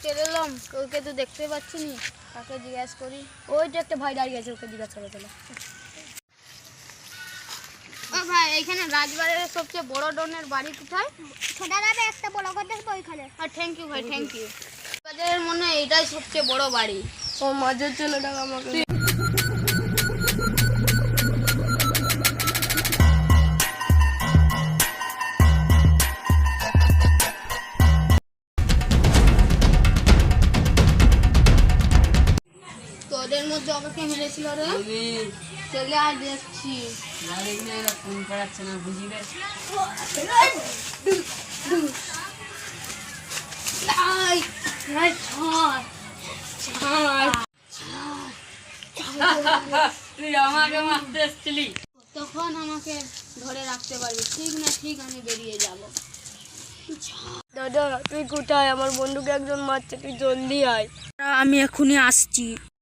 চলে এলাম, ওকে তো দেখতে পাচ্ছি নি, কাকে জিজ্ঞাসা করি। ওই যে একটা ভাই দাঁড়িয়ে আছে, ওকে জিজ্ঞাসা করে চলো। ও ভাই, এখানে রাজবাড়ির সবচেয়ে বড় ডনের বাড়ি কোথায়? ছোটা যাবে একটা বড় ঘর দেখবো ওইখানে। থ্যাংক ইউ ভাই, থ্যাংক ইউ। বাজারের মনে হয় এটাই সবচেয়ে বড় বাড়ি। ও মাঝের ছেলেটা আমাকে তোদের মধ্যে ওকে মেরেছিল রে? চলে আর দেখছি। ফোন করাচ্ছে না, বুঝিবে তুই আমাকে মারতে এসেছিলি। তখন আমাকে ধরে রাখতে পারবি, ঠিক না ঠিক আমি বেরিয়ে যাব। দাদা তুই কোথায়? আমার বন্ধুকে একজন মারছে, তুই জলদি আয়। আমি এখনই আসছি।